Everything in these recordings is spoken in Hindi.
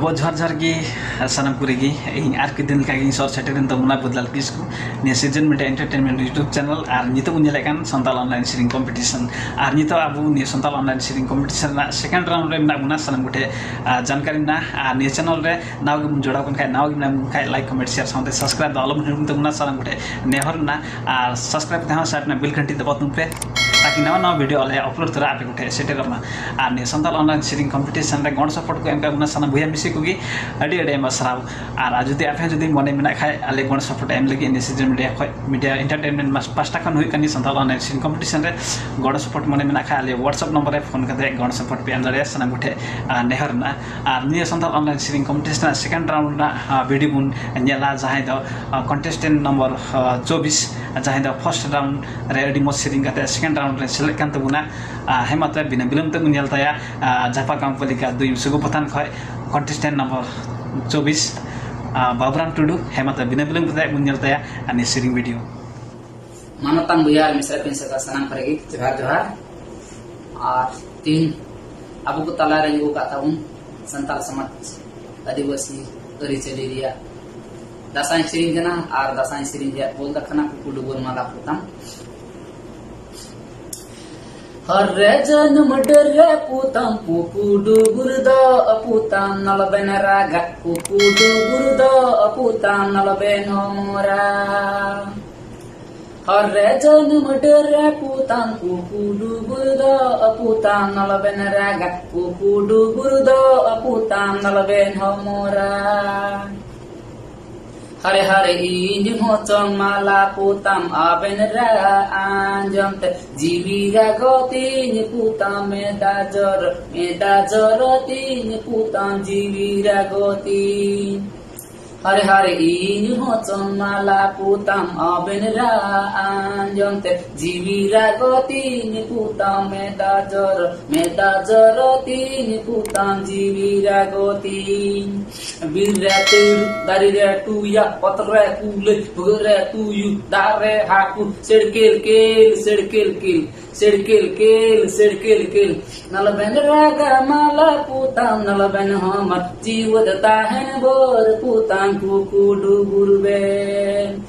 बहुत जोहार जोहार की सानम कुरेगी इन आर के दिन का सर सेटेन तबना बदलाल किसको ने सीजन में एंटरटेनमेंट यूट्यूब चैनल और नितो उन्हें संताल ऑनलाइन सीरिंग कॉम्पिटिशन और नितो अब ने संताल ऑनलाइन सीरिंग कॉम्पिटिशन सेकेंड राउंड में बुना सानम गुटे जानकारी ना ने चैनल रे नाव जोड़ा कन खाय नाव खाय like comment share sound subscribe आलम तबना सानम गुटे नेहर ना और सब्सक्राइब तहाँ साइड ना बिल घंटी दबा तुम पे ताकि नवा नवा वीडियो अले अपलोड तरा आपे गुटे सेटेरमा और ने संताल ऑनलाइन सीरिंग कॉम्पिटिशन रे गण सपोर्ट को एम का सानम भैया मिसी को अड़ी अड़ी मसराव और जुदी आपे जुदी मने मेना खाय आले गण सपोर्ट एम लगी सीजन मीडिया एंटरटेनमेंट पाँचटा खन हुई कनी संताल ऑनलाइन सीरिंग कॉम्पिटिशन रे गण सपोर्ट मने मेना खाय आले व्हाट्सएप नंबर रे फोन करते गण सपोर्ट पे अंदर सानम गुटे नेहर ना और निया संताल ऑनलाइन सीरिंग कॉम्पिटिशन सेकेंड राउंड ना वीडियो बुन नेला जहां दो कंटेस्टेंट नंबर 24 जहां दो फर्स्ट राउंड रे अड़ी मो सीरिंग करते सेकेंड राउंड रे सेलेक्ट कान तबुना हेमात्र बिना विलम्ब तक नेलताया झापा गाउँपालिका 2 सुगोपथान खय कंटेस्टेंट नंबर 24 बाबुराम टुडू हेमात्र बिना विलम्ब तक नेलताया अनि सीरिंग वीडियो मानवतान बुया मिश्रा पिंसा का सनम करेगी जोहार जोहार और 3 अबु को तला रे को काता उन संताल समाज आदिवासी अरिचली रिया दासाई सीरिंग जना और दासाई सीरिंग या बोल दखना कुडु बोल माला पुतम हरे जन्म डरे पुतम कुकुडु गुरुदा अपुतम नलबेन रागा कुकुडु गुरुदा अपुतम नलबेन मोरा हरे जन्म डरे पुतम कुकुडु गुरुदा अपुतम नलबेन रागा कुकुडु गुरुदा अपुतम नलबेन मोरा हरे हरे इन मोचन माला पुतम आबेन रा आंजम जीवीरा गतिन पुतम मेदाजर तीन पुतम जीवीरा गतिन हरे हरे इन मोचन माला पुतम आबेन रा आंजम जीवीरा गतिन पुतम मेदाजर तीन पुतम जीवीरा गतिन Biratu dari ratu ya potre kule bure tuyu dare haku sedkil kil nala ben raga mala putam nala ben hamat jiwa tahen bor putam kukudu gurben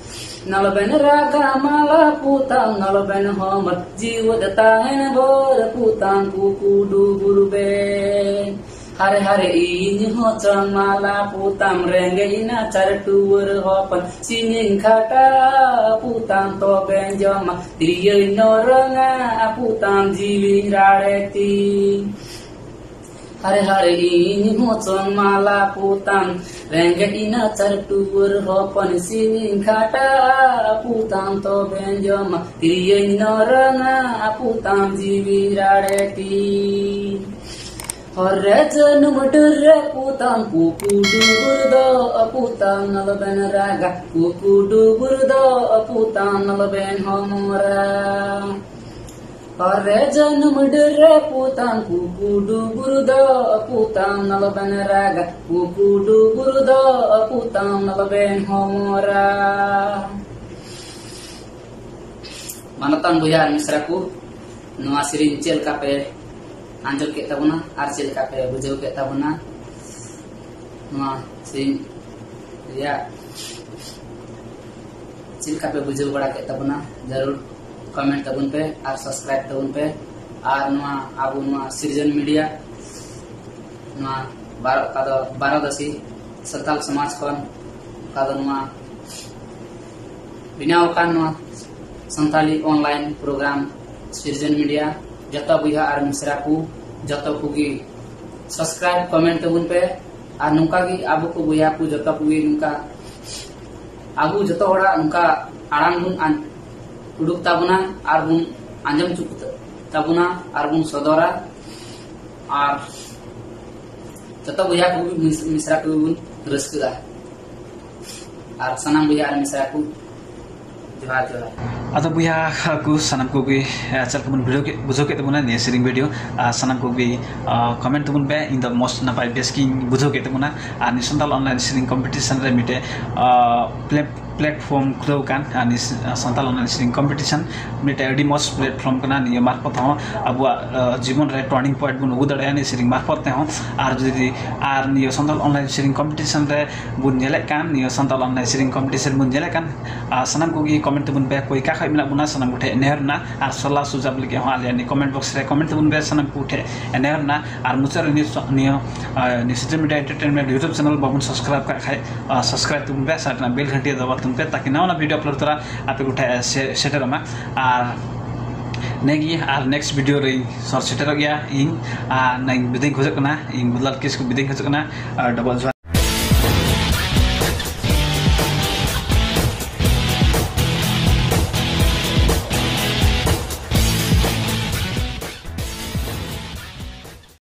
nala ben raga mala putam nala ben hamat jiwa tahen bor putam kukudu gurben Hare Hare इन हो चमाला पुतम रेंगेना चरटुवर होपन सिनिंग खाटा पुतम तो बेंजमा त्रिय नोरंगा पुतम जीवी राड़ेती हरे हरे इन हो चमाला पुतम रेंगेना चरटुवर होपन सिनिंग खाटा पुतम तो बेंजमा त्रिय नोरंगा पुतम जीवी राड़ेती हरे जन्म डरे पुतम कुकुडु गुरुदा अपुतम नलबेन रागा कुकुडु गुरुदा अपुतम नलबेन हमरा हरे जन्म डरे पुतम कुकुडु गुरुदा अपुतम नलबेन रागा कुकुडु गुरुदा अपुतम नलबेन हमरा मानतान बुया मिश्रा को नवा सीरीज चेल का पे आंजल के तबना आर चेल का पे बुझो के तबना नवा सीन या चेल का पे बुझो बड़ा के तबना जरूर कमेंट तबन पे और सब्सक्राइब तबन पे और नवा आबु नवा सृजन मीडिया नवा 12 दसी संताल समाज कन का नवा बिना कान नवा संताली ऑनलाइन प्रोग्राम सृजन मीडिया जतो बुया और मिश्रा को जतो कुगी सब्सक्राइब कमेंट तबुन पे और नुका की आबु को बुया को जतो कुगी नुका आबु जतो होड़ा नुका आड़ांग बुन उडुक ताबुना और बुन आंजम चुक ताबुना और बुन सदरा और जतो बुया को मिश्रा को बुन रस्कुदा और सनम बुया और मिश्रा को जोहार जोहार अतो बुया को सनम को भी चल कमन वीडियो के बुझो के तमुना ने सीरिंग वीडियो सनम को भी कमेंट तमुन पे इन द मोस्ट नपाई बेस्ट की बुझो के तमुना आ निसंताल ऑनलाइन सीरिंग कंपटीशन रे मिटे प्लेटफॉर्म खुद कान सानताल ऑनलाइन सेरिंग कॉम्पिटिशन मिटे अडी मॉस प्लेटफॉर्म कना निये मार्फत हो अब जीवन रे टर्निंग पॉइंट बुन उगु दड़े नि सेरिंग मार्फत हो आर जदि आर निये सानताल ऑनलाइन सेरिंग कॉम्पिटिशन रे बुन नेले कान निये सानताल ऑनलाइन सेरिंग कॉम्पिटिशन बुन नेले कान सनम को गी कमेंट बुन बे कोई का खाइना बुना सनम उठे नेहरना आर सल्ला सुझाव लगे हो आले नि कमेंट बॉक्स रे कमेंट बुन बे सनम को उठे नेहरना आर मुचर निये सिजन मीडिया एंटरटेनमेंट यूट्यूब चैनल बाबुन सब्सक्राइब का खाए सब्सक्राइब तुम बे साटना बेल घंटी दबा तुम पे ताकि नवा वीडियो अपलोड करा आपे उठे सेटर मा आर नेगी आर नेक्स्ट वीडियो रे सर सेटर गया इन आ नई बिदिं खोजकना इन बुदलाल किस को बिदिं खोजकना डबल